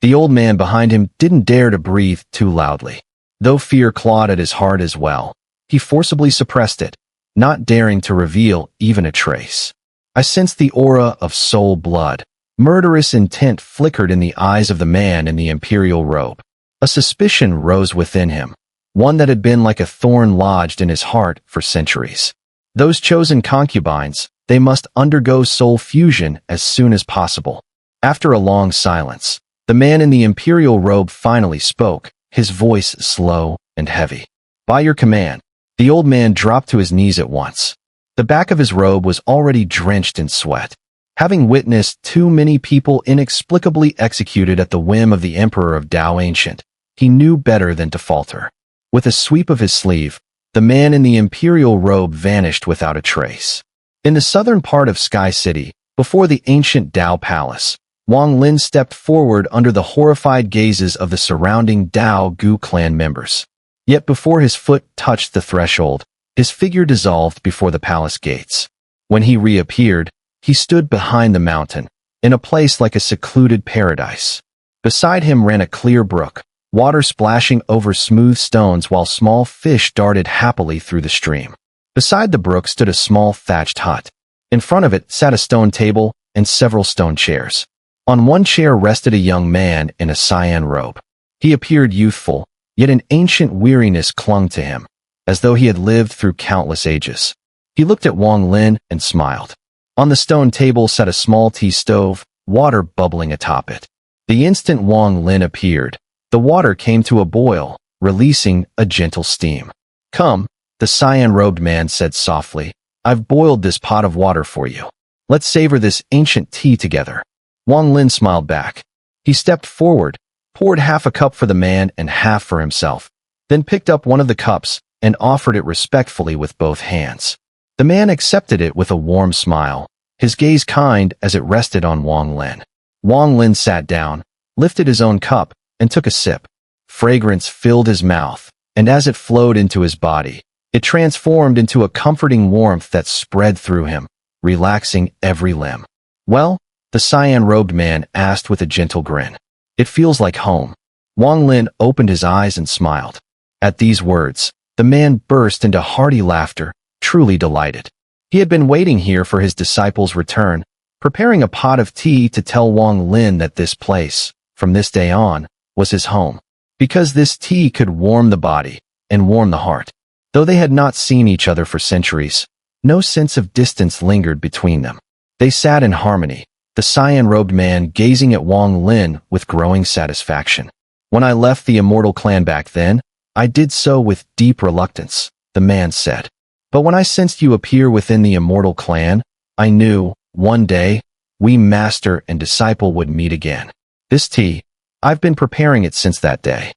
The old man behind him didn't dare to breathe too loudly. Though fear clawed at his heart as well, he forcibly suppressed it, not daring to reveal even a trace. I sensed the aura of soul blood. Murderous intent flickered in the eyes of the man in the imperial robe. A suspicion rose within him, one that had been like a thorn lodged in his heart for centuries. Those chosen concubines, they must undergo soul fusion as soon as possible. After a long silence, the man in the imperial robe finally spoke, his voice slow and heavy. By your command. The old man dropped to his knees at once. The back of his robe was already drenched in sweat. Having witnessed too many people inexplicably executed at the whim of the Emperor of Tao Ancient, he knew better than to falter. With a sweep of his sleeve, the man in the imperial robe vanished without a trace. In the southern part of Sky City, before the ancient Tao Palace, Wang Lin stepped forward under the horrified gazes of the surrounding Tao Gu clan members. Yet before his foot touched the threshold, his figure dissolved before the palace gates. When he reappeared, he stood behind the mountain, in a place like a secluded paradise. Beside him ran a clear brook, water splashing over smooth stones while small fish darted happily through the stream. Beside the brook stood a small thatched hut. In front of it sat a stone table and several stone chairs. On one chair rested a young man in a cyan robe. He appeared youthful, yet an ancient weariness clung to him, as though he had lived through countless ages. He looked at Wang Lin and smiled. On the stone table sat a small tea stove, water bubbling atop it. The instant Wang Lin appeared, the water came to a boil, releasing a gentle steam. Come, the cyan-robed man said softly. I've boiled this pot of water for you. Let's savor this ancient tea together. Wang Lin smiled back. He stepped forward, poured half a cup for the man and half for himself, then picked up one of the cups and offered it respectfully with both hands. The man accepted it with a warm smile, his gaze kind as it rested on Wang Lin. Wang Lin sat down, lifted his own cup, and took a sip. Fragrance filled his mouth, and as it flowed into his body, it transformed into a comforting warmth that spread through him, relaxing every limb. Well, the cyan-robed man asked with a gentle grin. It feels like home. Wang Lin opened his eyes and smiled. At these words, the man burst into hearty laughter, truly delighted. He had been waiting here for his disciple's return, preparing a pot of tea to tell Wang Lin that this place, from this day on, was his home. Because this tea could warm the body and warm the heart. Though they had not seen each other for centuries, no sense of distance lingered between them. They sat in harmony, the cyan-robed man gazing at Wang Lin with growing satisfaction. When I left the Immortal clan back then, I did so with deep reluctance, the man said. But when I sensed you appear within the Immortal clan, I knew, one day, we master and disciple would meet again. This tea, I've been preparing it since that day.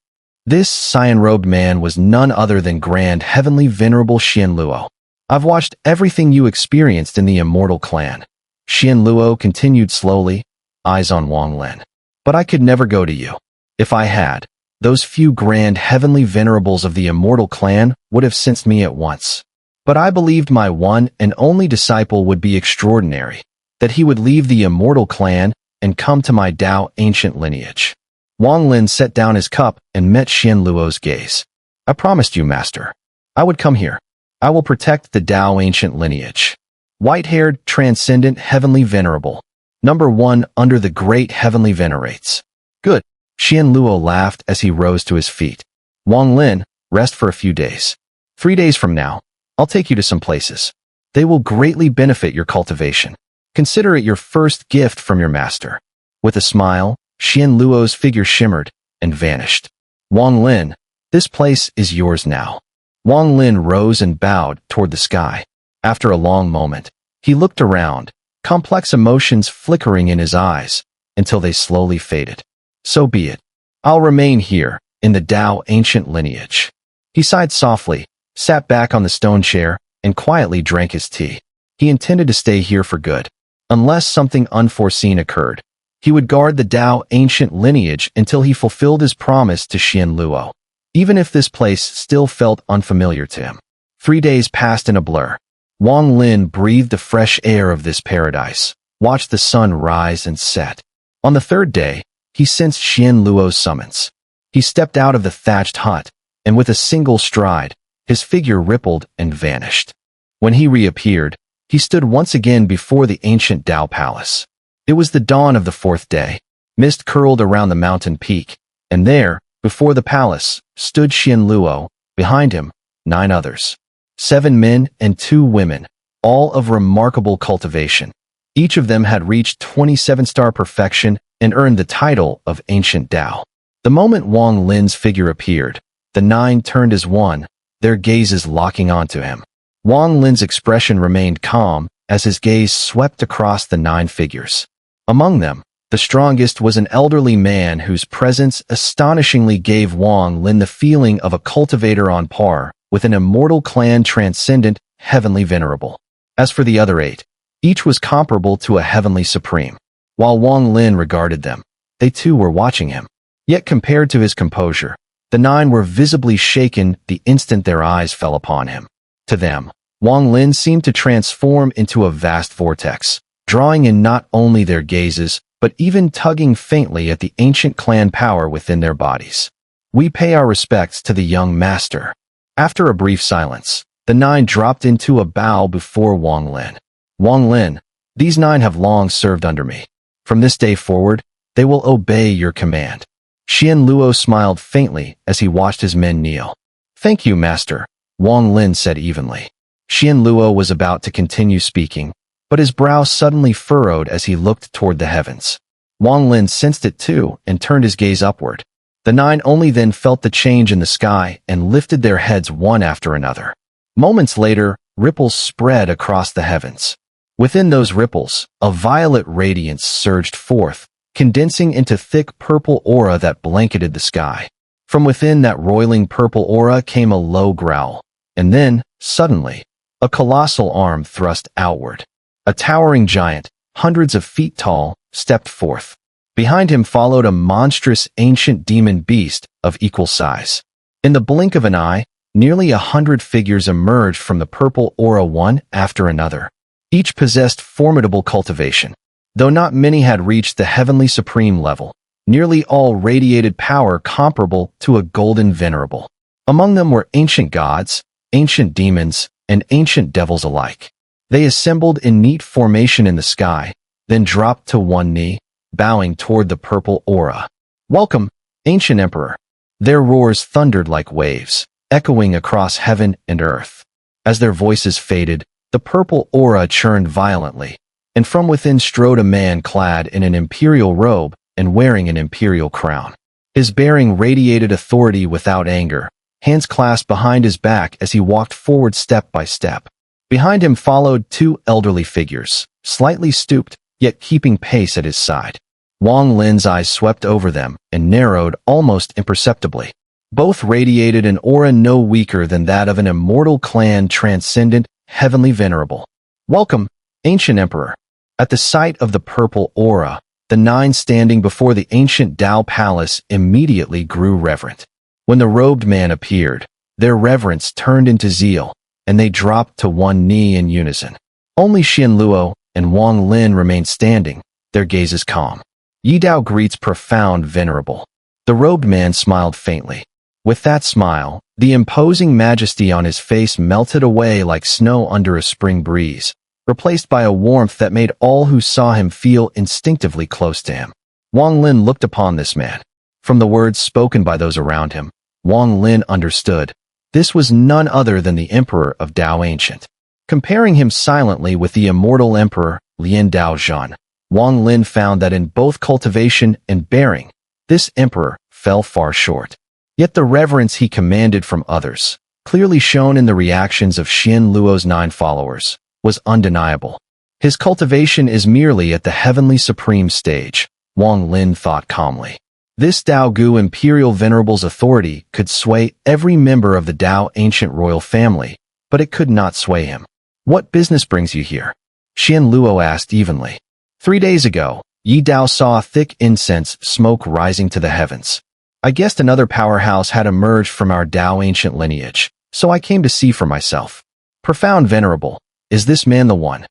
This cyan-robed man was none other than Grand Heavenly Venerable Xianluo. I've watched everything you experienced in the Immortal clan. Xianluo continued slowly, eyes on Wang Lin. But I could never go to you. If I had, those few Grand Heavenly Venerables of the Immortal clan would have sensed me at once. But I believed my one and only disciple would be extraordinary, that he would leave the Immortal clan and come to my Tao ancient lineage. Wang Lin set down his cup and met Xianluo's gaze. I promised you, master. I would come here. I will protect the Tao ancient lineage. White-haired, transcendent, heavenly venerable. Number 1 under the great heavenly venerates. Good. Xianluo laughed as he rose to his feet. Wang Lin, rest for a few days. 3 days from now, I'll take you to some places. They will greatly benefit your cultivation. Consider it your first gift from your master. With a smile, Xianluo's figure shimmered and vanished. Wang Lin, this place is yours now. Wang Lin rose and bowed toward the sky. After a long moment, he looked around, complex emotions flickering in his eyes, until they slowly faded. So be it. I'll remain here, in the Tao ancient lineage. He sighed softly, sat back on the stone chair, and quietly drank his tea. He intended to stay here for good. Unless something unforeseen occurred, he would guard the Tao ancient lineage until he fulfilled his promise to Xianluo, even if this place still felt unfamiliar to him. 3 days passed in a blur. Wang Lin breathed the fresh air of this paradise, watched the sun rise and set. On the third day, he sensed Xian Luo's summons. He stepped out of the thatched hut, and with a single stride, his figure rippled and vanished. When he reappeared, he stood once again before the ancient Dao Palace. It was the dawn of the fourth day. Mist curled around the mountain peak, and there, before the palace, stood Xian Luo, behind him, 9 others. 7 men and 2 women, all of remarkable cultivation. Each of them had reached 27-star perfection and earned the title of Ancient Dao. The moment Wang Lin's figure appeared, the 9 turned as one, their gazes locking onto him. Wang Lin's expression remained calm as his gaze swept across the 9 figures. Among them, the strongest was an elderly man whose presence astonishingly gave Wang Lin the feeling of a cultivator on par with an immortal clan transcendent, heavenly venerable. As for the other 8, each was comparable to a heavenly supreme. While Wang Lin regarded them, they too were watching him. Yet compared to his composure, the 9 were visibly shaken the instant their eyes fell upon him. To them, Wang Lin seemed to transform into a vast vortex, drawing in not only their gazes, but even tugging faintly at the ancient clan power within their bodies. We pay our respects to the young master. After a brief silence, the 9 dropped into a bow before Wang Lin. Wang Lin, these 9 have long served under me. From this day forward, they will obey your command. Xian Luo smiled faintly as he watched his men kneel. Thank you, master, Wang Lin said evenly. Xian Luo was about to continue speaking, but his brow suddenly furrowed as he looked toward the heavens. Wang Lin sensed it too and turned his gaze upward. The 9 only then felt the change in the sky and lifted their heads one after another. Moments later, ripples spread across the heavens. Within those ripples, a violet radiance surged forth, condensing into thick purple aura that blanketed the sky. From within that roiling purple aura came a low growl, and then, suddenly, a colossal arm thrust outward. A towering giant, hundreds of feet tall, stepped forth. Behind him followed a monstrous ancient demon beast of equal size. In the blink of an eye, nearly 100 figures emerged from the purple aura one after another. Each possessed formidable cultivation. Though not many had reached the heavenly supreme level, nearly all radiated power comparable to a golden venerable. Among them were ancient gods, ancient demons, and ancient devils alike. They assembled in neat formation in the sky, then dropped to one knee, bowing toward the purple aura. Welcome, ancient emperor. Their roars thundered like waves, echoing across heaven and earth. As their voices faded, the purple aura churned violently, and from within strode a man clad in an imperial robe and wearing an imperial crown. His bearing radiated authority without anger, hands clasped behind his back as he walked forward step by step. Behind him followed 2 elderly figures, slightly stooped, yet keeping pace at his side. Wang Lin's eyes swept over them and narrowed almost imperceptibly. Both radiated an aura no weaker than that of an immortal clan transcendent, heavenly venerable. Welcome, ancient emperor. At the sight of the purple aura, the 9 standing before the ancient Dao Palace immediately grew reverent. When the robed man appeared, their reverence turned into zeal, and they dropped to one knee in unison. Only Xian Luo and Wang Lin remained standing, their gazes calm. Yi Dao greets profound venerable. The robed man smiled faintly. With that smile, the imposing majesty on his face melted away like snow under a spring breeze, replaced by a warmth that made all who saw him feel instinctively close to him. Wang Lin looked upon this man. From the words spoken by those around him, Wang Lin understood. This was none other than the emperor of Dao Ancient. Comparing him silently with the immortal emperor, Lian Daozhan, Wang Lin found that in both cultivation and bearing, this emperor fell far short. Yet the reverence he commanded from others, clearly shown in the reactions of Xian Luo's 9 followers, was undeniable. His cultivation is merely at the heavenly supreme stage, Wang Lin thought calmly. This Dao Gu imperial venerable's authority could sway every member of the Dao ancient royal family, but it could not sway him. What business brings you here? Xian Luo asked evenly. 3 days ago, Yi Dao saw thick incense smoke rising to the heavens. I guessed another powerhouse had emerged from our Dao ancient lineage, so I came to see for myself. Profound venerable, is this man the one?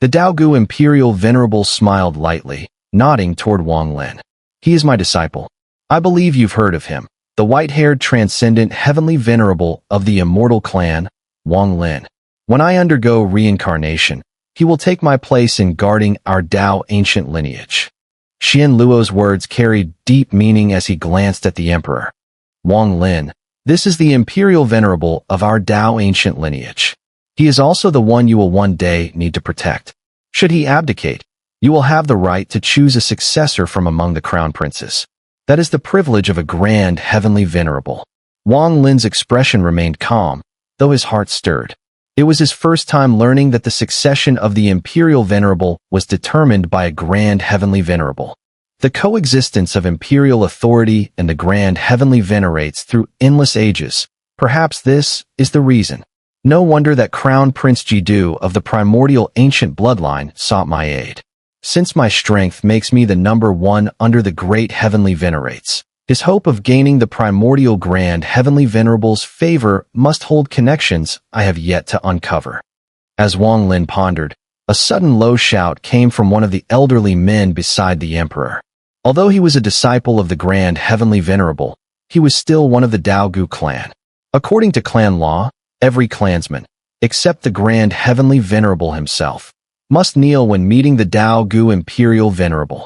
The Dao Gu imperial venerable smiled lightly, nodding toward Wang Lin. He is my disciple. I believe you've heard of him. The white-haired transcendent heavenly venerable of the immortal clan, Wang Lin. When I undergo reincarnation, he will take my place in guarding our Dao ancient lineage. Xian Luo's words carried deep meaning as he glanced at the emperor. Wang Lin, this is the imperial venerable of our Dao ancient lineage. He is also the one you will one day need to protect. Should he abdicate, you will have the right to choose a successor from among the crown princes. That is the privilege of a grand heavenly venerable. Wang Lin's expression remained calm, though his heart stirred. It was his first time learning that the succession of the imperial venerable was determined by a grand heavenly venerable. The coexistence of imperial authority and the grand heavenly venerates through endless ages. Perhaps this is the reason. No wonder that Crown Prince Jidu of the primordial ancient bloodline sought my aid. Since my strength makes me the number one under the great heavenly venerates, his hope of gaining the primordial grand heavenly venerable's favor must hold connections I have yet to uncover. As Wang Lin pondered, a sudden low shout came from one of the elderly men beside the emperor. Although he was a disciple of the grand heavenly venerable, he was still one of the Daogu clan. According to clan law, every clansman, except the grand heavenly venerable himself, must kneel when meeting the Daogu imperial venerable.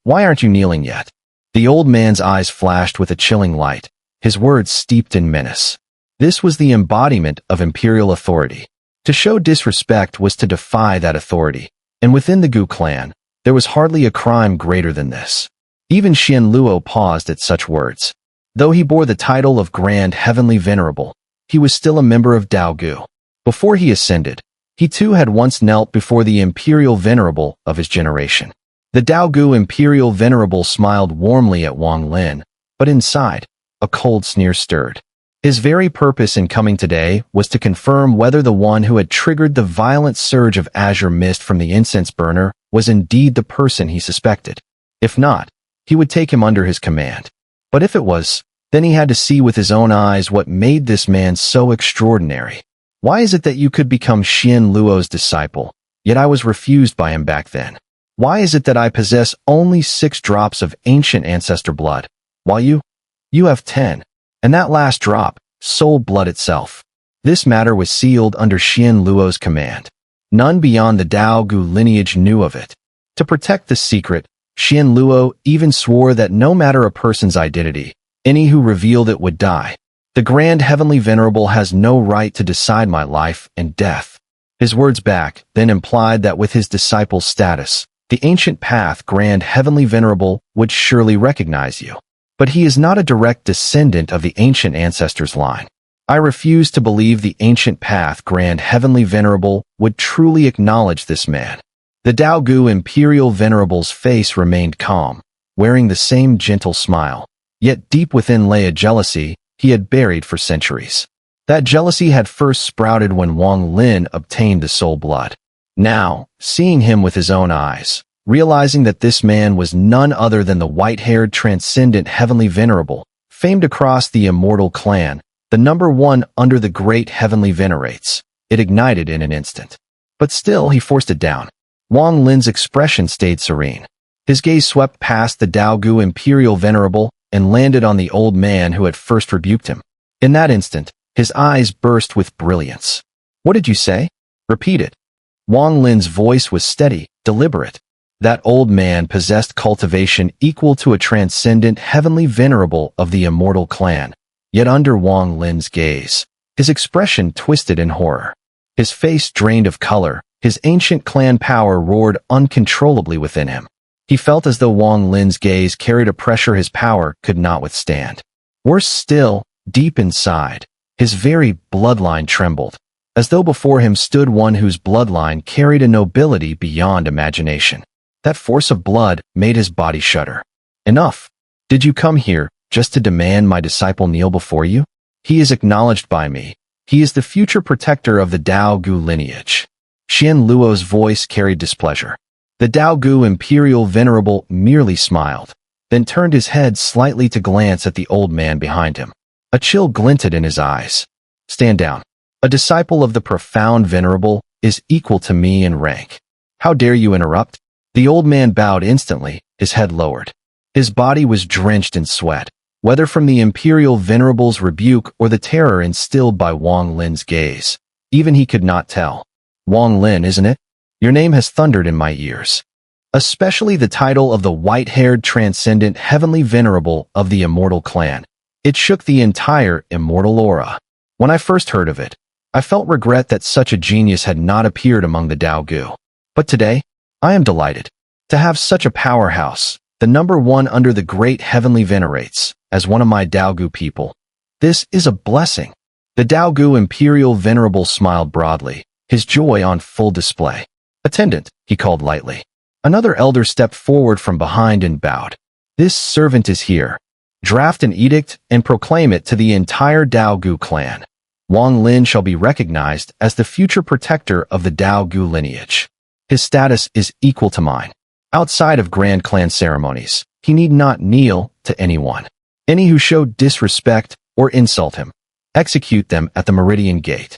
Why aren't you kneeling yet? The old man's eyes flashed with a chilling light, his words steeped in menace. This was the embodiment of imperial authority. To show disrespect was to defy that authority, and within the Gu clan, there was hardly a crime greater than this. Even Xian Luo paused at such words. Though he bore the title of Grand Heavenly Venerable, he was still a member of Daogu. Before he ascended, he too had once knelt before the imperial venerable of his generation. The Daogu imperial venerable smiled warmly at Wang Lin, but inside, a cold sneer stirred. His very purpose in coming today was to confirm whether the one who had triggered the violent surge of azure mist from the incense burner was indeed the person he suspected. If not, he would take him under his command. But if it was, then he had to see with his own eyes what made this man so extraordinary. Why is it that you could become Xian Luo's disciple, yet I was refused by him back then? Why is it that I possess only 6 drops of ancient ancestor blood, while you have 10, and that last drop, soul blood itself? This matter was sealed under Xian Luo's command. None beyond the Daogu lineage knew of it. To protect the secret, Xian Luo even swore that no matter a person's identity, any who revealed it would die. The Grand Heavenly Venerable has no right to decide my life and death. His words back then implied that with his disciple's status, the ancient path Grand Heavenly Venerable would surely recognize you. But he is not a direct descendant of the ancient ancestors' line. I refuse to believe the ancient path Grand Heavenly Venerable would truly acknowledge this man. The Daogu Imperial Venerable's face remained calm, wearing the same gentle smile. Yet deep within lay a jealousy he had buried for centuries. That jealousy had first sprouted when Wang Lin obtained the soul blood. Now, seeing him with his own eyes, realizing that this man was none other than the white-haired transcendent heavenly venerable, famed across the immortal clan, the number one under the great heavenly venerates, it ignited in an instant. But still he forced it down. Wang Lin's expression stayed serene. His gaze swept past the Daogu Imperial Venerable and landed on the old man who had first rebuked him. In that instant, his eyes burst with brilliance. What did you say? Repeat it. Wang Lin's voice was steady, deliberate. That old man possessed cultivation equal to a transcendent heavenly venerable of the immortal clan. Yet under Wang Lin's gaze, his expression twisted in horror. His face drained of color, his ancient clan power roared uncontrollably within him. He felt as though Wang Lin's gaze carried a pressure his power could not withstand. Worse still, deep inside, his very bloodline trembled, as though before him stood one whose bloodline carried a nobility beyond imagination. That force of blood made his body shudder. Enough! Did you come here just to demand my disciple kneel before you? He is acknowledged by me. He is the future protector of the Daogu lineage. Xian Luo's voice carried displeasure. The Daogu Imperial Venerable merely smiled, then turned his head slightly to glance at the old man behind him. A chill glinted in his eyes. Stand down. A disciple of the profound Venerable is equal to me in rank. How dare you interrupt? The old man bowed instantly, his head lowered. His body was drenched in sweat, whether from the Imperial Venerable's rebuke or the terror instilled by Wang Lin's gaze. Even he could not tell. Wang Lin, isn't it? Your name has thundered in my ears. Especially the title of the white-haired transcendent heavenly venerable of the Immortal clan. It shook the entire Immortal aura. When I first heard of it, I felt regret that such a genius had not appeared among the Daogu. But today, I am delighted to have such a powerhouse, the #1 under the great heavenly venerates, as one of my Daogu people. This is a blessing. The Daogu Imperial Venerable smiled broadly, his joy on full display. Attendant, he called lightly. Another elder stepped forward from behind and bowed. This servant is here. Draft an edict and proclaim it to the entire Daogu clan. Wang Lin shall be recognized as the future protector of the Daogu lineage. His status is equal to mine. Outside of grand clan ceremonies, he need not kneel to anyone. Any who show disrespect or insult him, execute them at the Meridian Gate.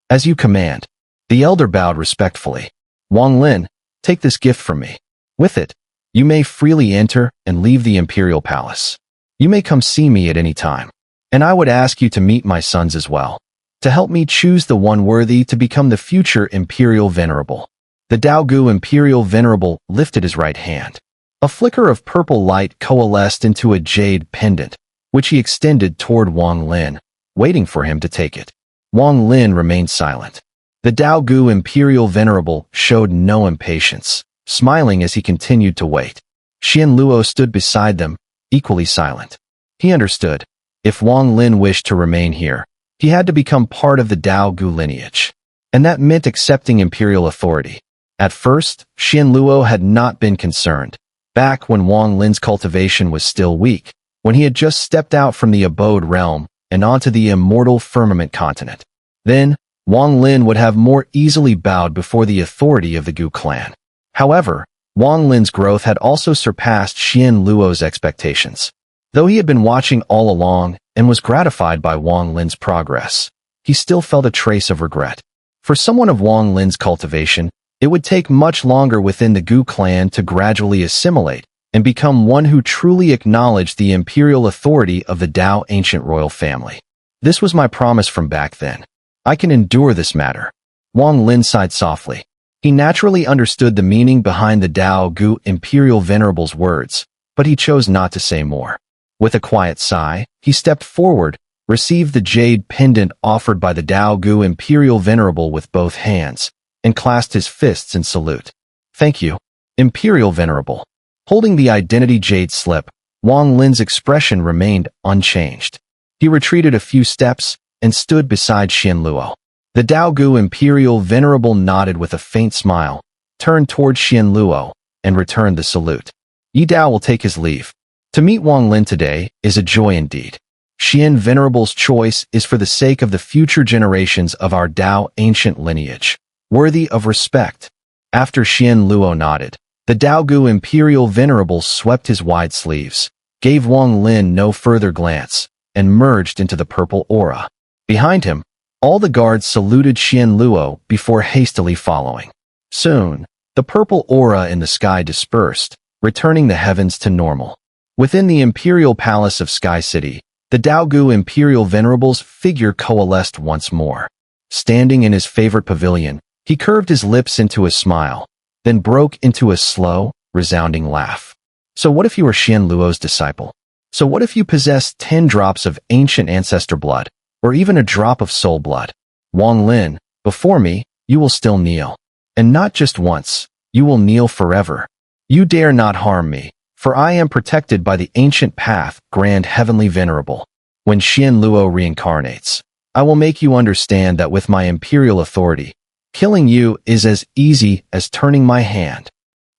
As you command. The elder bowed respectfully. Wang Lin, take this gift from me. With it, you may freely enter and leave the Imperial Palace. You may come see me at any time. And I would ask you to meet my sons as well, to help me choose the one worthy to become the future Imperial Venerable. The Daogu Imperial Venerable lifted his right hand. A flicker of purple light coalesced into a jade pendant, which he extended toward Wang Lin, waiting for him to take it. Wang Lin remained silent. The Daogu Imperial Venerable showed no impatience, smiling as he continued to wait. Xianluo stood beside them, equally silent. He understood. If Wang Lin wished to remain here, he had to become part of the Daogu lineage. And that meant accepting imperial authority. At first, Xianluo had not been concerned. Back when Wang Lin's cultivation was still weak, when he had just stepped out from the abode realm and onto the immortal firmament continent. Then, Wang Lin would have more easily bowed before the authority of the Gu clan. However, Wang Lin's growth had also surpassed Xianluo's expectations. Though he had been watching all along and was gratified by Wang Lin's progress, he still felt a trace of regret. For someone of Wang Lin's cultivation, it would take much longer within the Gu clan to gradually assimilate and become one who truly acknowledged the imperial authority of the Dao ancient royal family. This was my promise from back then. I can endure this matter. Wang Lin sighed softly. He naturally understood the meaning behind the Daogu Imperial Venerable's words, but he chose not to say more. With a quiet sigh, he stepped forward, received the jade pendant offered by the Daogu Imperial Venerable with both hands, and clasped his fists in salute. Thank you, Imperial Venerable. Holding the identity jade slip, Wang Lin's expression remained unchanged. He retreated a few steps and stood beside Xianluo. The Daogu Imperial Venerable nodded with a faint smile, turned toward Xianluo, and returned the salute. Yi Dao will take his leave. To meet Wang Lin today is a joy indeed. Xian Venerable's choice is for the sake of the future generations of our Dao ancient lineage, worthy of respect. After Xianluo nodded, the Daogu Imperial Venerable swept his wide sleeves, gave Wang Lin no further glance, and merged into the purple aura. Behind him, all the guards saluted Xianluo before hastily following. Soon, the purple aura in the sky dispersed, returning the heavens to normal. Within the Imperial Palace of Sky City, the Daogu Imperial Venerable's figure coalesced once more. Standing in his favorite pavilion, he curved his lips into a smile, then broke into a slow, resounding laugh. So what if you were Xianluo's disciple? So what if you possessed 10 drops of ancient ancestor blood, or even a drop of soul blood? Wang Lin, before me, you will still kneel. And not just once, you will kneel forever. You dare not harm me, for I am protected by the ancient path, Grand Heavenly Venerable. When Xianluo reincarnates, I will make you understand that with my imperial authority, killing you is as easy as turning my hand.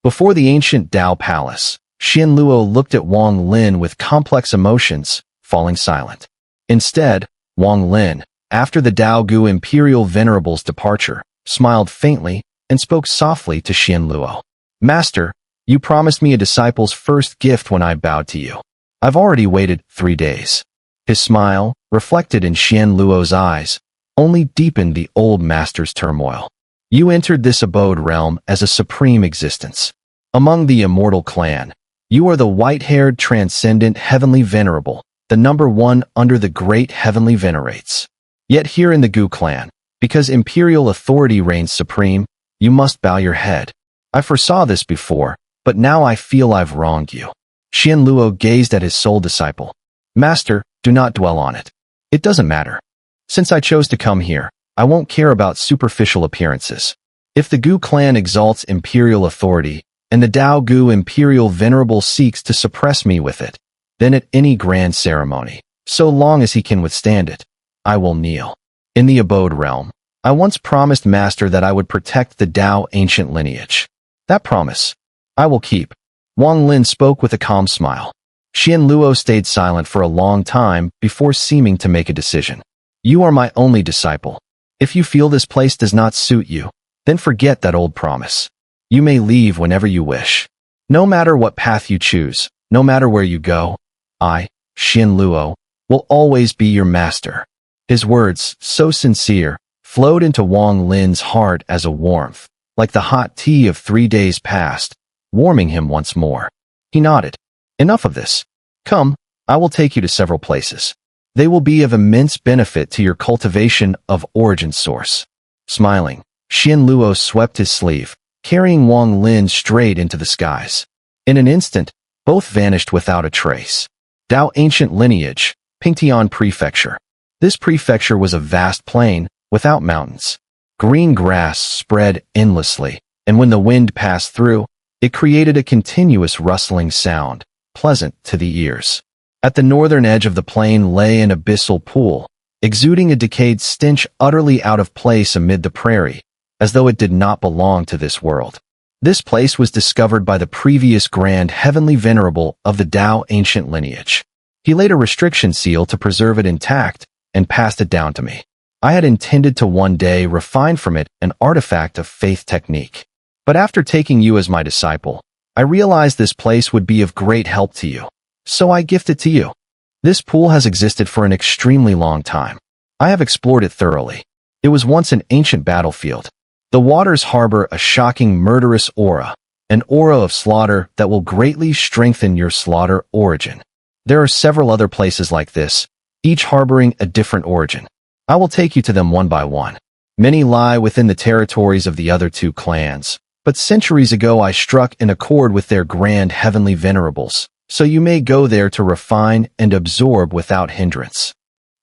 Before the ancient Dao Palace, Xianluo looked at Wang Lin with complex emotions, falling silent. Instead, Wang Lin, after the Daogu Imperial Venerable's departure, smiled faintly and spoke softly to Xianluo. Master, you promised me a disciple's first gift when I bowed to you. I've already waited 3 days. His smile, reflected in Xianluo's eyes, only deepened the old master's turmoil. You entered this abode realm as a supreme existence. Among the immortal clan, You are the white-haired, transcendent, heavenly venerable, the number one under the great heavenly venerates. Yet here in the Gu clan, because imperial authority reigns supreme, you must bow your head. I foresaw this before, but now I feel I've wronged you. Xianluo gazed at his soul disciple. Master, do not dwell on it. It doesn't matter. Since I chose to come here, I won't care about superficial appearances. If the Gu clan exalts imperial authority, and the Dao Gu imperial venerable seeks to suppress me with it, then at any grand ceremony, so long as he can withstand it, I will kneel. In the abode realm, I once promised Master that I would protect the Dao ancient lineage. That promise, I will keep. Wang Lin spoke with a calm smile. Xianluo stayed silent for a long time before seeming to make a decision. You are my only disciple. If you feel this place does not suit you, then forget that old promise. You may leave whenever you wish. No matter what path you choose, no matter where you go, I, Xianluo, will always be your master. His words, so sincere, flowed into Wang Lin's heart as a warmth, like the hot tea of 3 days past, warming him once more. He nodded. Enough of this. Come, I will take you to several places. They will be of immense benefit to your cultivation of origin source. Smiling, Xianluo swept his sleeve, carrying Wang Lin straight into the skies. In an instant, both vanished without a trace. Dao ancient lineage, Pingtian prefecture. This prefecture was a vast plain, without mountains. Green grass spread endlessly, and when the wind passed through, it created a continuous rustling sound, pleasant to the ears. At the northern edge of the plain lay an abyssal pool, exuding a decayed stench utterly out of place amid the prairie, as though it did not belong to this world. This place was discovered by the previous grand heavenly venerable of the Dao ancient lineage. He laid a restriction seal to preserve it intact and passed it down to me. I had intended to one day refine from it an artifact of faith technique. But after taking you as my disciple, I realized this place would be of great help to you. So I gift it to you. This pool has existed for an extremely long time. I have explored it thoroughly. It was once an ancient battlefield. The waters harbor a shocking murderous aura, an aura of slaughter that will greatly strengthen your slaughter origin. There are several other places like this, each harboring a different origin. I will take you to them one by one. Many lie within the territories of the other two clans, but centuries ago I struck an accord with their grand heavenly venerables, so you may go there to refine and absorb without hindrance.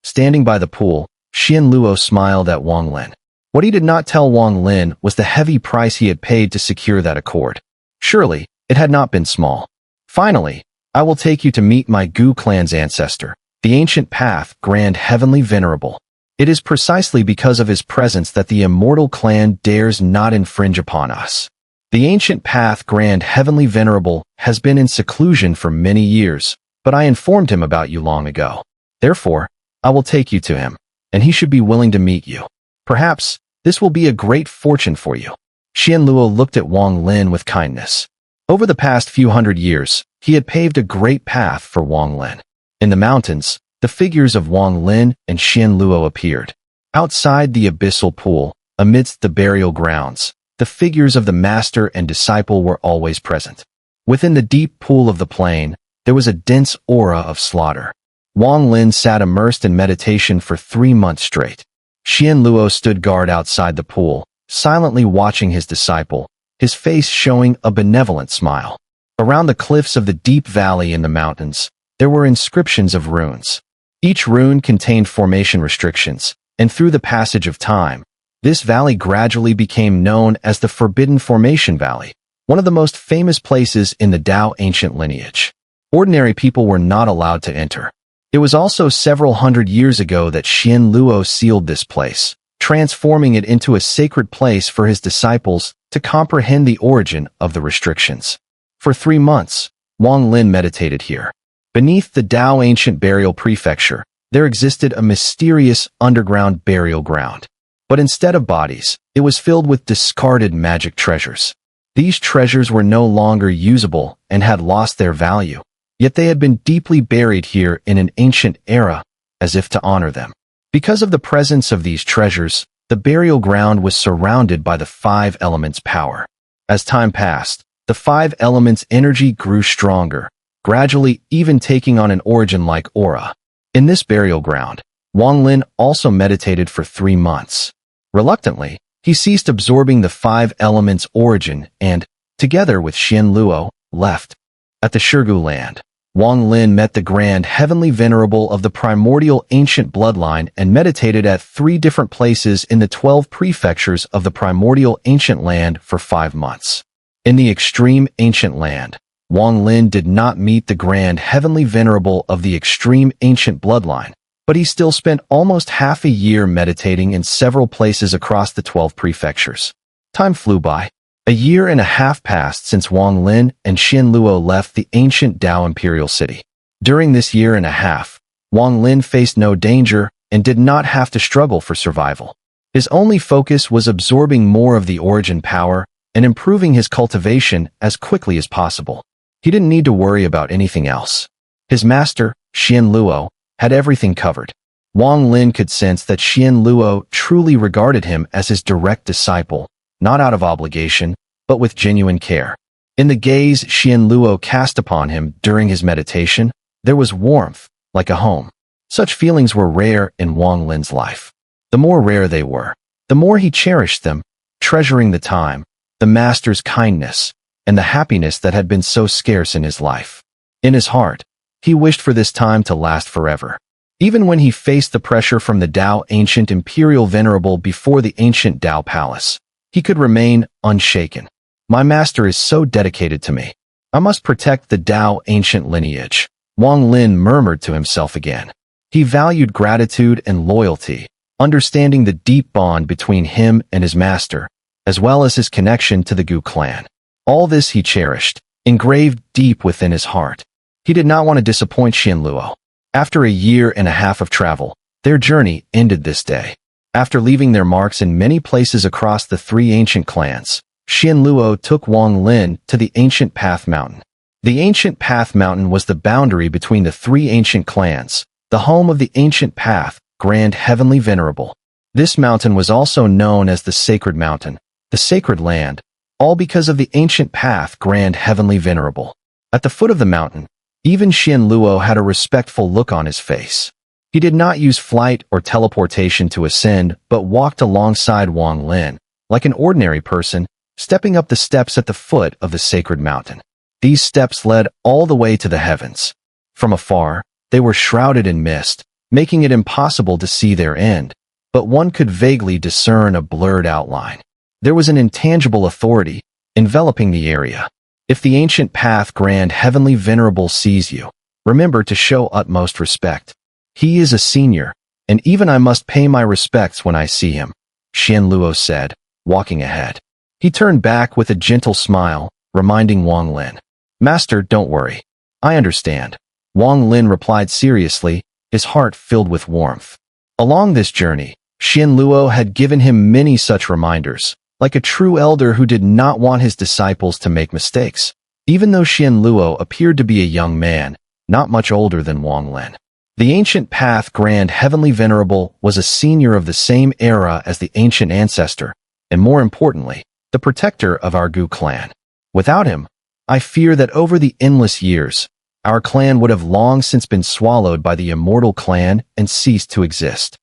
Standing by the pool, Xianluo smiled at Wang Lin. What he did not tell Wang Lin was the heavy price he had paid to secure that accord. Surely, it had not been small. Finally, I will take you to meet my Gu clan's ancestor, the ancient path, grand heavenly venerable. It is precisely because of his presence that the immortal clan dares not infringe upon us. The ancient path, grand heavenly venerable, has been in seclusion for many years, but I informed him about you long ago. Therefore, I will take you to him, and he should be willing to meet you. Perhaps, this will be a great fortune for you. Xianluo looked at Wang Lin with kindness. Over the past few hundred years, he had paved a great path for Wang Lin. In the mountains, the figures of Wang Lin and Xianluo appeared. Outside the abyssal pool, amidst the burial grounds, the figures of the master and disciple were always present. Within the deep pool of the plain, there was a dense aura of slaughter. Wang Lin sat immersed in meditation for 3 months straight. Xianluo stood guard outside the pool, silently watching his disciple, his face showing a benevolent smile. Around the cliffs of the deep valley in the mountains, there were inscriptions of runes. Each rune contained formation restrictions, and through the passage of time, this valley gradually became known as the Forbidden Formation Valley, one of the most famous places in the Dao ancient lineage. Ordinary people were not allowed to enter. It was also several hundred years ago that Xianluo sealed this place, transforming it into a sacred place for his disciples to comprehend the origin of the restrictions. For 3 months, Wang Lin meditated here. Beneath the Dao ancient burial prefecture, there existed a mysterious underground burial ground. But instead of bodies, it was filled with discarded magic treasures. These treasures were no longer usable and had lost their value, yet they had been deeply buried here in an ancient era, as if to honor them. Because of the presence of these treasures, the burial ground was surrounded by the 5 elements' power. As time passed, The five elements' energy grew stronger, gradually even taking on an origin-like aura. In this burial ground, Wang Lin also meditated for 3 months. Reluctantly, he ceased absorbing the five elements' origin and, together with Xian Luo, left. At the Shirgu land, Wang Lin met the Grand Heavenly Venerable of the primordial ancient bloodline and meditated at 3 different places in the 12 prefectures of the primordial ancient land for 5 months. In the extreme ancient land, Wang Lin did not meet the Grand Heavenly Venerable of the extreme ancient bloodline, but he still spent almost half a year meditating in several places across the 12 prefectures. Time flew by. A year and a half passed since Wang Lin and Xian Luo left the ancient Dao imperial city. During this year and a half, Wang Lin faced no danger and did not have to struggle for survival. His only focus was absorbing more of the origin power and improving his cultivation as quickly as possible. He didn't need to worry about anything else. His master, Xian Luo, had everything covered. Wang Lin could sense that Xian Luo truly regarded him as his direct disciple, not out of obligation, but with genuine care. In the gaze Xian Luo cast upon him during his meditation, there was warmth, like a home. Such feelings were rare in Wang Lin's life. The more rare they were, the more he cherished them, treasuring the time, the master's kindness, and the happiness that had been so scarce in his life. In his heart, he wished for this time to last forever. Even when he faced the pressure from the Dao ancient imperial venerable before the ancient Dao palace, he could remain unshaken. My master is so dedicated to me. I must protect the Dao ancient lineage. Wang Lin murmured to himself again. He valued gratitude and loyalty, understanding the deep bond between him and his master, as well as his connection to the Gu clan. All this he cherished, engraved deep within his heart. He did not want to disappoint Xian Luo. After a year and a half of travel, their journey ended this day. After leaving their marks in many places across the 3 ancient clans, Xian Luo took Wang Lin to the Ancient Path Mountain. The Ancient Path Mountain was the boundary between the 3 ancient clans, the home of the Ancient Path, Grand Heavenly Venerable. This mountain was also known as the Sacred Mountain, the Sacred Land, all because of the Ancient Path, Grand Heavenly Venerable. At the foot of the mountain, even Xian Luo had a respectful look on his face. He did not use flight or teleportation to ascend, but walked alongside Wang Lin, like an ordinary person, stepping up the steps at the foot of the sacred mountain. These steps led all the way to the heavens. From afar, they were shrouded in mist, making it impossible to see their end, but one could vaguely discern a blurred outline. There was an intangible authority enveloping the area. If the ancient path Grand Heavenly Venerable sees you, remember to show utmost respect. He is a senior, and even I must pay my respects when I see him, Xian Luo said, walking ahead. He turned back with a gentle smile, reminding Wang Lin. Master, don't worry. I understand. Wang Lin replied seriously, his heart filled with warmth. Along this journey, Xian Luo had given him many such reminders, like a true elder who did not want his disciples to make mistakes. Even though Xian Luo appeared to be a young man, not much older than Wang Lin. The Ancient Path Grand Heavenly Venerable was a senior of the same era as the ancient ancestor, and more importantly, the protector of our Gu clan. Without him, I fear that over the endless years, our clan would have long since been swallowed by the immortal clan and ceased to exist.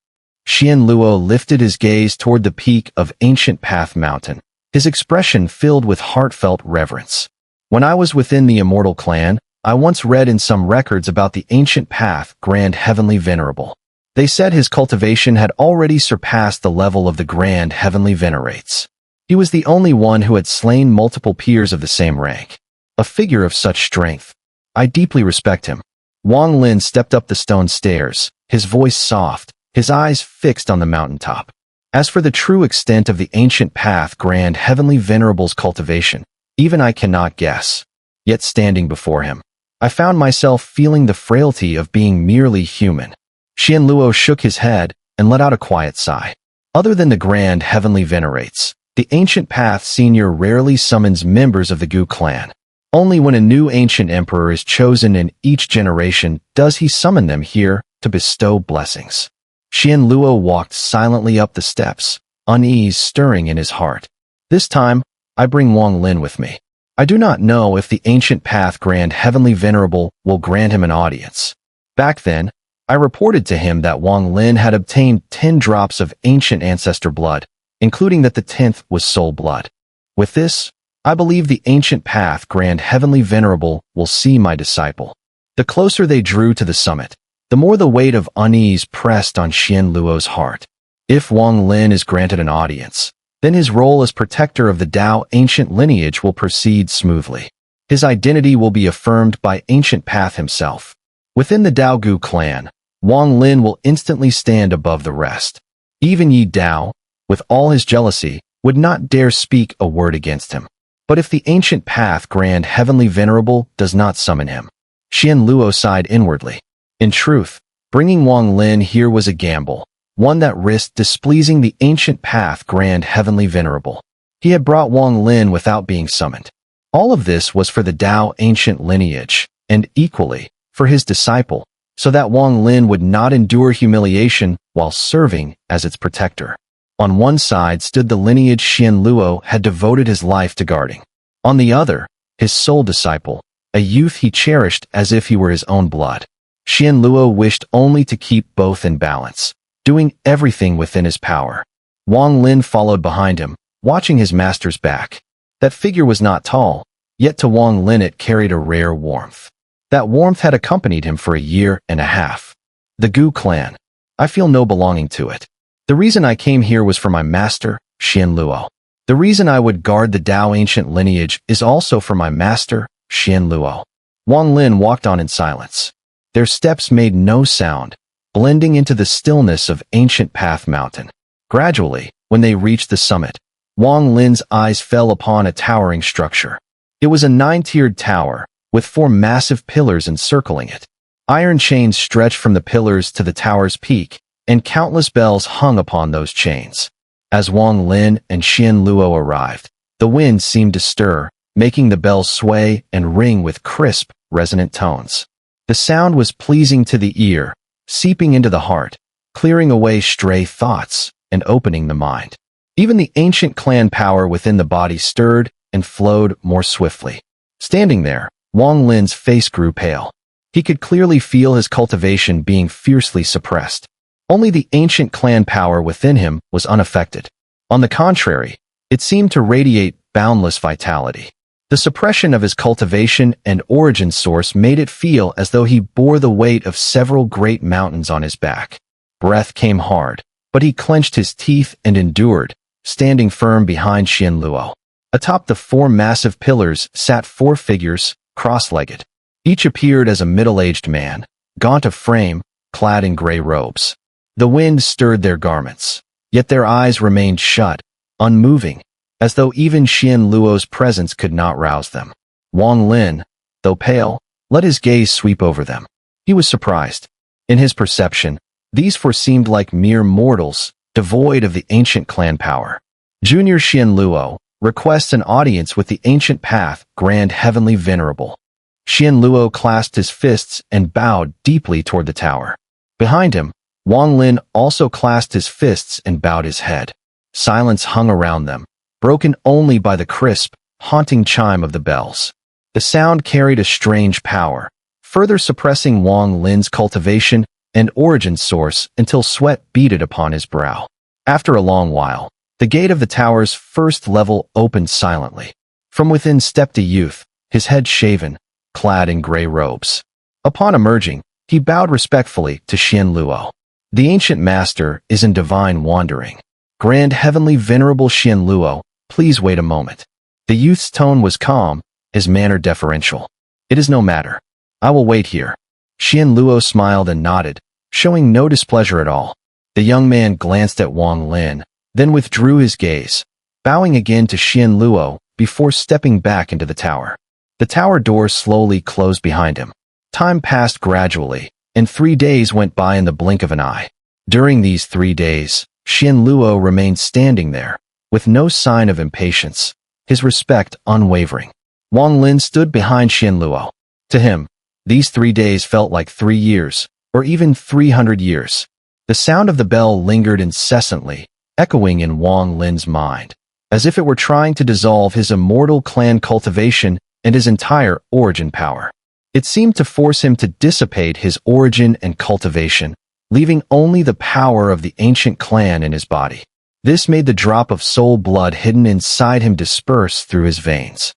Xian Luo lifted his gaze toward the peak of Ancient Path Mountain, his expression filled with heartfelt reverence. When I was within the immortal clan, I once read in some records about the Ancient Path Grand Heavenly Venerable. They said his cultivation had already surpassed the level of the Grand Heavenly Venerates. He was the only one who had slain multiple peers of the same rank. A figure of such strength. I deeply respect him. Wang Lin stepped up the stone stairs, his voice soft, his eyes fixed on the mountaintop. As for the true extent of the Ancient Path Grand Heavenly Venerable's cultivation, even I cannot guess. Yet standing before him, I found myself feeling the frailty of being merely human. Xian Luo shook his head and let out a quiet sigh. Other than the Grand Heavenly Venerates, the Ancient Path Senior rarely summons members of the Gu clan. Only when a new ancient emperor is chosen in each generation does he summon them here to bestow blessings. Xian Luo walked silently up the steps, unease stirring in his heart. This time, I bring Wang Lin with me. I do not know if the ancient path Grand Heavenly Venerable will grant him an audience. Back then, I reported to him that Wang Lin had obtained 10 drops of ancient ancestor blood, including that the 10th was soul blood. With this, I believe the ancient path Grand Heavenly Venerable will see my disciple. The closer they drew to the summit, the more the weight of unease pressed on Xian Luo's heart. If Wang Lin is granted an audience, then his role as protector of the Dao ancient lineage will proceed smoothly. His identity will be affirmed by Ancient Path himself. Within the Dao Gu clan, Wang Lin will instantly stand above the rest. Even Yi Dao, with all his jealousy, would not dare speak a word against him. But if the Ancient Path Grand Heavenly Venerable does not summon him, Xian Luo sighed inwardly. In truth, bringing Wang Lin here was a gamble, one that risked displeasing the Ancient Path Grand Heavenly Venerable. He had brought Wang Lin without being summoned. All of this was for the Dao ancient lineage, and equally, for his disciple, so that Wang Lin would not endure humiliation while serving as its protector. On one side stood the lineage Xian Luo had devoted his life to guarding. On the other, his sole disciple, a youth he cherished as if he were his own blood. Xian Luo wished only to keep both in balance, doing everything within his power. Wang Lin followed behind him, watching his master's back. That figure was not tall, yet to Wang Lin it carried a rare warmth. That warmth had accompanied him for a year and a half. The Gu clan. I feel no belonging to it. The reason I came here was for my master, Xian Luo. The reason I would guard the Dao ancient lineage is also for my master, Xian Luo. Wang Lin walked on in silence. Their steps made no sound, blending into the stillness of Ancient Path Mountain. Gradually, when they reached the summit, Wang Lin's eyes fell upon a towering structure. It was a 9-tiered tower, with 4 massive pillars encircling it. Iron chains stretched from the pillars to the tower's peak, and countless bells hung upon those chains. As Wang Lin and Xian Luo arrived, the wind seemed to stir, making the bells sway and ring with crisp, resonant tones. The sound was pleasing to the ear, seeping into the heart, clearing away stray thoughts, and opening the mind. Even the ancient clan power within the body stirred and flowed more swiftly. Standing there, Wang Lin's face grew pale. He could clearly feel his cultivation being fiercely suppressed. Only the ancient clan power within him was unaffected. On the contrary, it seemed to radiate boundless vitality. The suppression of his cultivation and origin source made it feel as though he bore the weight of several great mountains on his back. Breath came hard, but he clenched his teeth and endured, standing firm behind Xian Luo. Atop the 4 massive pillars sat 4 figures, cross-legged. Each appeared as a middle-aged man, gaunt of frame, clad in gray robes. The wind stirred their garments, yet their eyes remained shut, unmoving, as though even Xian Luo's presence could not rouse them. Wang Lin, though pale, let his gaze sweep over them. He was surprised. In his perception, these 4 seemed like mere mortals, devoid of the ancient clan power. Junior Xian Luo requests an audience with the Ancient Path Grand Heavenly Venerable. Xian Luo clasped his fists and bowed deeply toward the tower. Behind him, Wang Lin also clasped his fists and bowed his head. Silence hung around them, broken only by the crisp, haunting chime of the bells. The sound carried a strange power, further suppressing Wang Lin's cultivation and origin source until sweat beaded upon his brow. After a long while, the gate of the tower's first level opened silently. From within stepped a youth, his head shaven, clad in gray robes. Upon emerging, he bowed respectfully to Xian Luo. The ancient master is in divine wandering. Grand Heavenly Venerable Xian Luo, please wait a moment. The youth's tone was calm, his manner deferential. It is no matter. I will wait here. Xian Luo smiled and nodded, showing no displeasure at all. The young man glanced at Wang Lin, then withdrew his gaze, bowing again to Xian Luo before stepping back into the tower. The tower door slowly closed behind him. Time passed gradually, and 3 days went by in the blink of an eye. During these 3 days, Xian Luo remained standing there, with no sign of impatience, his respect unwavering. Wang Lin stood behind Xian Luo. To him, these 3 days felt like 3 years, or even 300 years. The sound of the bell lingered incessantly, echoing in Wang Lin's mind. as if it were trying to dissolve his immortal clan cultivation and his entire origin power. It seemed to force him to dissipate his origin and cultivation, leaving only the power of the ancient clan in his body. This made the drop of soul blood hidden inside him disperse through his veins.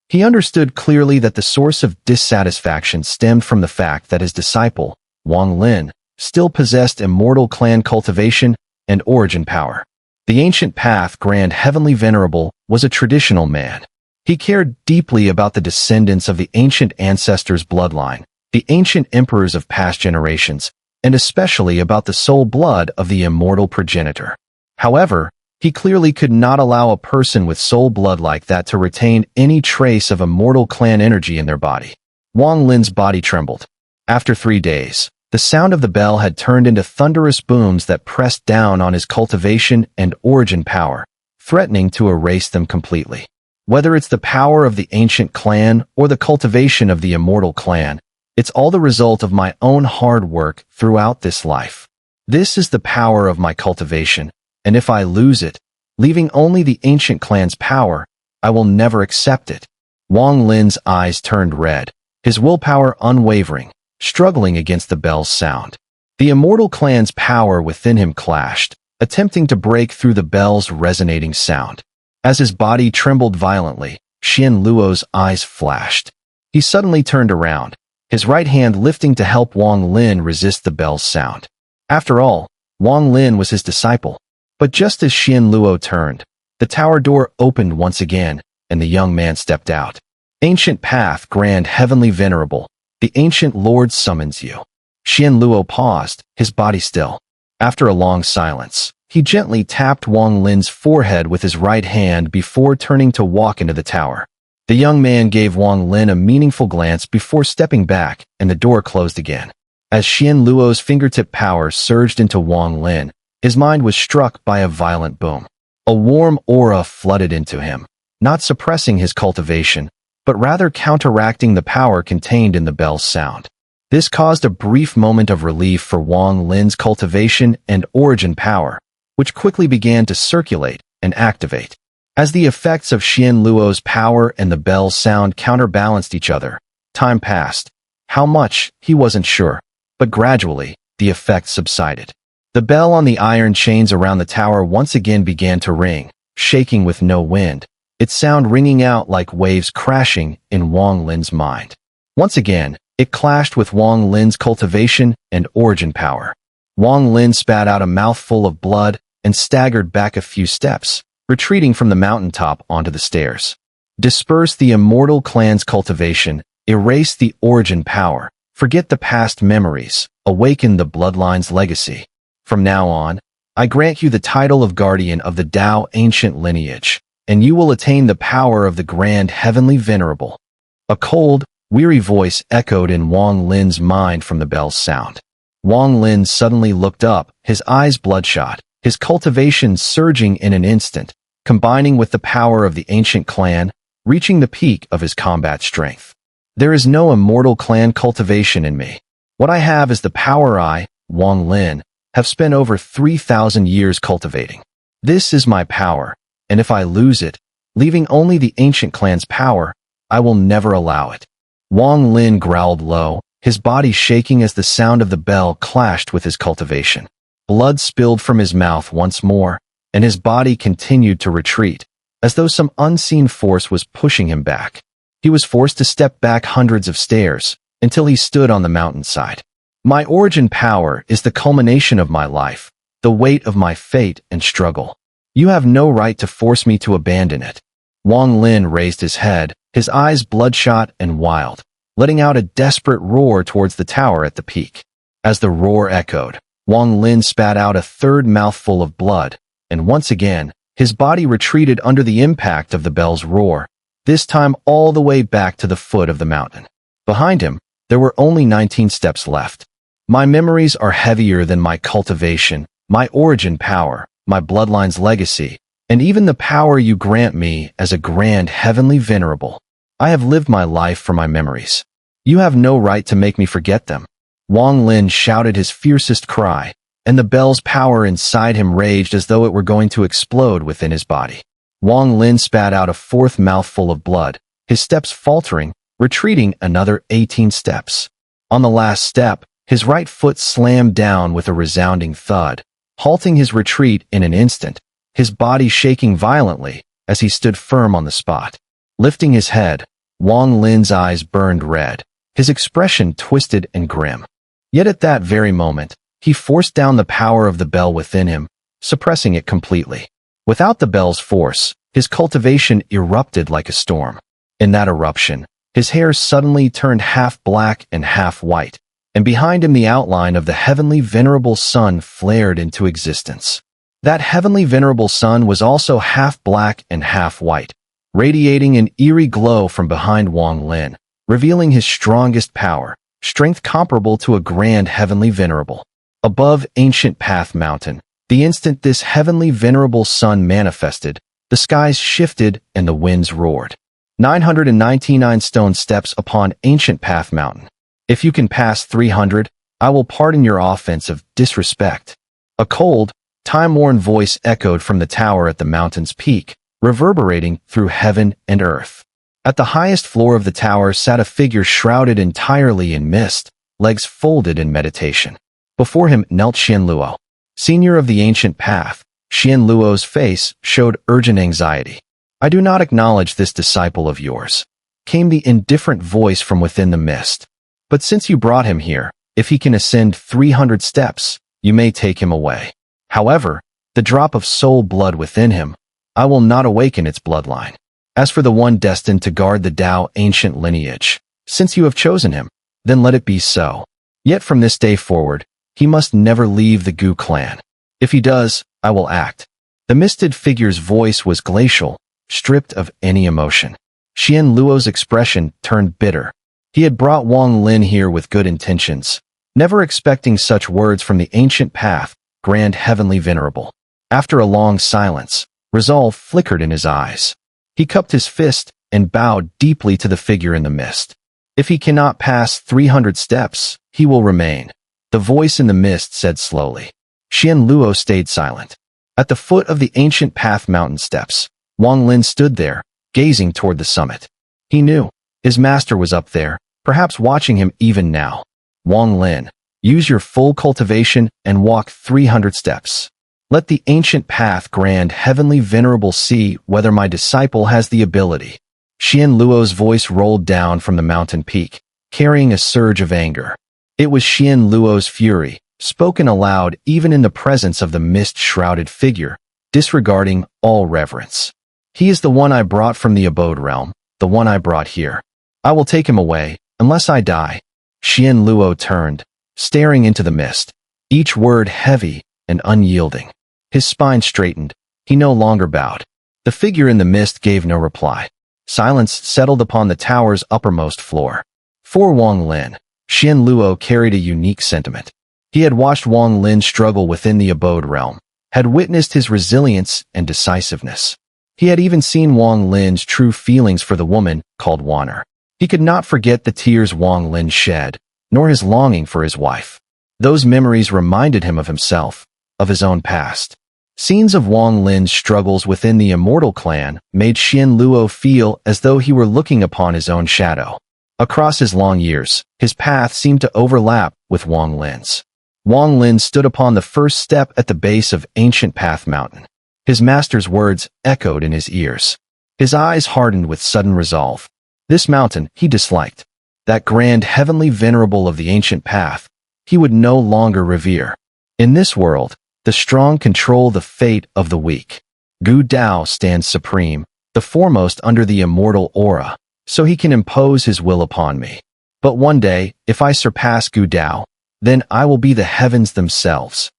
He understood clearly that the source of dissatisfaction stemmed from the fact that his disciple, Wang Lin, still possessed immortal clan cultivation and origin power. The ancient path Grand Heavenly Venerable was a traditional man. He cared deeply about the descendants of the ancient ancestors' bloodline, the ancient emperors of past generations, and especially about the soul blood of the immortal progenitor. However, he clearly could not allow a person with soul blood like that to retain any trace of immortal clan energy in their body. Wang Lin's body trembled. After 3 days, the sound of the bell had turned into thunderous booms that pressed down on his cultivation and origin power, threatening to erase them completely. Whether it's the power of the ancient clan or the cultivation of the immortal clan, it's all the result of my own hard work throughout this life. This is the power of my cultivation, and if I lose it, leaving only the ancient clan's power, I will never accept it. Wang Lin's eyes turned red, his willpower unwavering, struggling against the bell's sound. The immortal clan's power within him clashed, attempting to break through the bell's resonating sound. As his body trembled violently, Xian Luo's eyes flashed. He suddenly turned around, his right hand lifting to help Wang Lin resist the bell's sound. After all, Wang Lin was his disciple. But just as Xian Luo turned, the tower door opened once again, and the young man stepped out. Ancient Path, Grand Heavenly Venerable, the ancient Lord summons you. Xian Luo paused, his body still. After a long silence, he gently tapped Wang Lin's forehead with his right hand before turning to walk into the tower. The young man gave Wang Lin a meaningful glance before stepping back, and the door closed again. As Xian Luo's fingertip power surged into Wang Lin, his mind was struck by a violent boom. A warm aura flooded into him, not suppressing his cultivation, but rather counteracting the power contained in the bell's sound. This caused a brief moment of relief for Wang Lin's cultivation and origin power, which quickly began to circulate and activate. As the effects of Xian Luo's power and the bell's sound counterbalanced each other, time passed. How much, he wasn't sure, but gradually, the effects subsided. The bell on the iron chains around the tower once again began to ring, shaking with no wind, its sound ringing out like waves crashing in Wang Lin's mind. Once again, it clashed with Wang Lin's cultivation and origin power. Wang Lin spat out a mouthful of blood and staggered back a few steps, retreating from the mountaintop onto the stairs. Disperse the immortal clan's cultivation, erase the origin power, forget the past memories, awaken the bloodline's legacy. From now on, I grant you the title of guardian of the Tao ancient lineage, and you will attain the power of the Grand Heavenly Venerable. A cold, weary voice echoed in Wang Lin's mind from the bell's sound. Wang Lin suddenly looked up, his eyes bloodshot, his cultivation surging in an instant, combining with the power of the ancient clan, reaching the peak of his combat strength. There is no immortal clan cultivation in me. What I have is the power I, Wang Lin, have spent over 3,000 years cultivating. This is my power, and if I lose it, leaving only the ancient clan's power, I will never allow it. Wang Lin growled low, his body shaking as the sound of the bell clashed with his cultivation. Blood spilled from his mouth once more, and his body continued to retreat, as though some unseen force was pushing him back. He was forced to step back hundreds of stairs, until he stood on the mountainside. My origin power is the culmination of my life, the weight of my fate and struggle. You have no right to force me to abandon it. Wang Lin raised his head, his eyes bloodshot and wild, letting out a desperate roar towards the tower at the peak. As the roar echoed, Wang Lin spat out a third mouthful of blood, and once again, his body retreated under the impact of the bell's roar, this time all the way back to the foot of the mountain. Behind him, there were only 19 steps left. My memories are heavier than my cultivation, my origin power, my bloodline's legacy, and even the power you grant me as a Grand Heavenly Venerable. I have lived my life for my memories. You have no right to make me forget them. Wang Lin shouted his fiercest cry, and the bell's power inside him raged as though it were going to explode within his body. Wang Lin spat out a fourth mouthful of blood, his steps faltering, retreating another 18 steps. On the last step, his right foot slammed down with a resounding thud, halting his retreat in an instant, his body shaking violently as he stood firm on the spot. Lifting his head, Wang Lin's eyes burned red, his expression twisted and grim. Yet at that very moment, he forced down the power of the bell within him, suppressing it completely. Without the bell's force, his cultivation erupted like a storm. In that eruption, his hair suddenly turned half black and half white, and behind him the outline of the heavenly venerable sun flared into existence. That heavenly venerable sun was also half black and half white, radiating an eerie glow from behind Wang Lin, revealing his strongest power, strength comparable to a grand heavenly venerable. Above Ancient Path Mountain, the instant this heavenly venerable sun manifested, the skies shifted and the winds roared. 999 stone steps upon Ancient Path Mountain. If you can pass 300, I will pardon your offense of disrespect. A cold, time-worn voice echoed from the tower at the mountain's peak, reverberating through heaven and earth. At the highest floor of the tower sat a figure shrouded entirely in mist, legs folded in meditation. Before him knelt Xianluo. Senior of the Ancient Path, Xianluo's face showed urgent anxiety. "I do not acknowledge this disciple of yours," came the indifferent voice from within the mist. "But since you brought him here, if he can ascend 300 steps, you may take him away. However, the drop of soul blood within him, I will not awaken its bloodline. As for the one destined to guard the Tao ancient lineage, since you have chosen him, then let it be so. Yet from this day forward, he must never leave the Gu clan. If he does, I will act." The misted figure's voice was glacial, stripped of any emotion. Xianluo's expression turned bitter. He had brought Wang Lin here with good intentions, never expecting such words from the Ancient Path, Grand Heavenly Venerable. After a long silence, resolve flickered in his eyes. He cupped his fist and bowed deeply to the figure in the mist. "If he cannot pass 300 steps, he will remain," the voice in the mist said slowly. Xianluo stayed silent. At the foot of the Ancient Path mountain steps, Wang Lin stood there, gazing toward the summit. He knew his master was up there, perhaps watching him even now. "Wang Lin, use your full cultivation and walk 300 steps. Let the Ancient Path Grand Heavenly Venerable see whether my disciple has the ability." Xianluo's voice rolled down from the mountain peak, carrying a surge of anger. It was Xianluo's fury, spoken aloud even in the presence of the mist-shrouded figure, disregarding all reverence. "He is the one I brought from the abode realm, the one I brought here. I will take him away, unless I die." Xianluo turned, staring into the mist, each word heavy and unyielding. His spine straightened. He no longer bowed. The figure in the mist gave no reply. Silence settled upon the tower's uppermost floor. For Wang Lin, Xianluo carried a unique sentiment. He had watched Wang Lin struggle within the abode realm, had witnessed his resilience and decisiveness. He had even seen Wang Lin's true feelings for the woman called Xun'er. He could not forget the tears Wang Lin shed, nor his longing for his wife. Those memories reminded him of himself, of his own past. Scenes of Wang Lin's struggles within the Immortal clan made Xianluo feel as though he were looking upon his own shadow. Across his long years, his path seemed to overlap with Wang Lin's. Wang Lin stood upon the first step at the base of Ancient Path Mountain. His master's words echoed in his ears. His eyes hardened with sudden resolve. This mountain he disliked. That grand heavenly venerable of the ancient path, he would no longer revere. In this world, the strong control the fate of the weak. Gu Dao stands supreme, the foremost under the immortal aura, so he can impose his will upon me. But one day, if I surpass Gu Dao, then I will be the heavens themselves.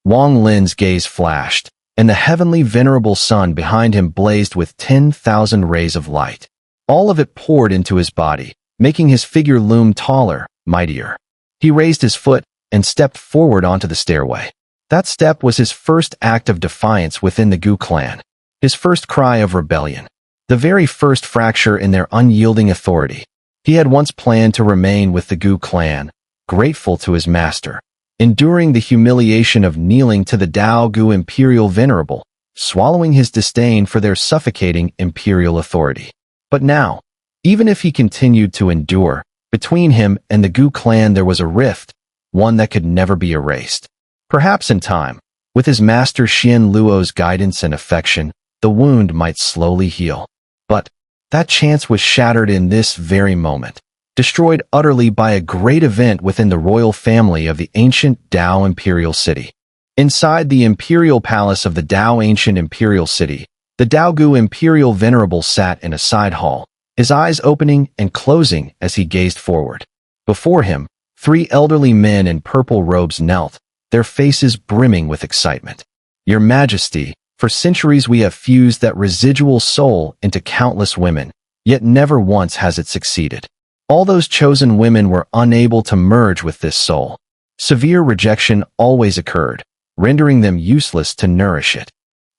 Wang Lin's gaze flashed, and the heavenly venerable sun behind him blazed with 10,000 rays of light. All of it poured into his body, making his figure loom taller, mightier. He raised his foot and stepped forward onto the stairway. That step was his first act of defiance within the Gu clan, his first cry of rebellion, the very first fracture in their unyielding authority. He had once planned to remain with the Gu clan, grateful to his master, enduring the humiliation of kneeling to the Tao Gu imperial venerable, swallowing his disdain for their suffocating imperial authority. But now, even if he continued to endure, between him and the Gu clan there was a rift, one that could never be erased. Perhaps in time, with his master Xian Luo's guidance and affection, the wound might slowly heal. But that chance was shattered in this very moment, destroyed utterly by a great event within the royal family of the ancient Dao imperial city. Inside the imperial palace of the Dao ancient imperial city, the Daogu imperial venerable sat in a side hall, his eyes opening and closing as he gazed forward. Before him, 3 elderly men in purple robes knelt, their faces brimming with excitement. Your Majesty, for centuries we have fused that residual soul into countless women, yet never once has it succeeded. All those chosen women were unable to merge with this soul. Severe rejection always occurred, rendering them useless to nourish it.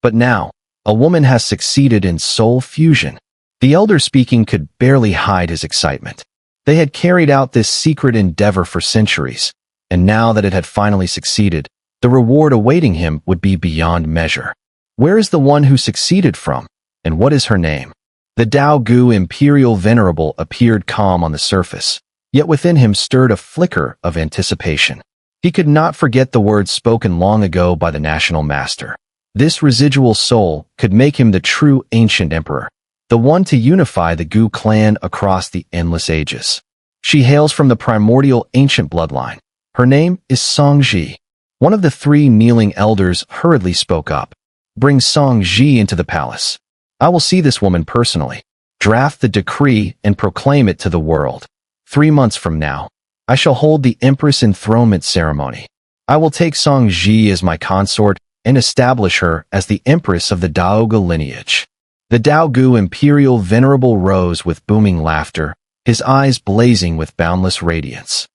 But now, a woman has succeeded in soul fusion. The elder speaking could barely hide his excitement. They had carried out this secret endeavor for centuries, and now that it had finally succeeded, the reward awaiting him would be beyond measure. Where is the one who succeeded from, and what is her name? The Daogu imperial venerable appeared calm on the surface, yet within him stirred a flicker of anticipation. He could not forget the words spoken long ago by the national master. This residual soul could make him the true ancient emperor, the one to unify the Gu clan across the endless ages. She hails from the primordial ancient bloodline. Her name is Songji. One of the 3 kneeling elders hurriedly spoke up. Bring Songji into the palace. I will see this woman personally, draft the decree and proclaim it to the world. 3 months from now, I shall hold the empress enthronement ceremony. I will take Songji as my consort and establish her as the empress of the Daogu lineage. The Daogu imperial venerable rose with booming laughter, his eyes blazing with boundless radiance.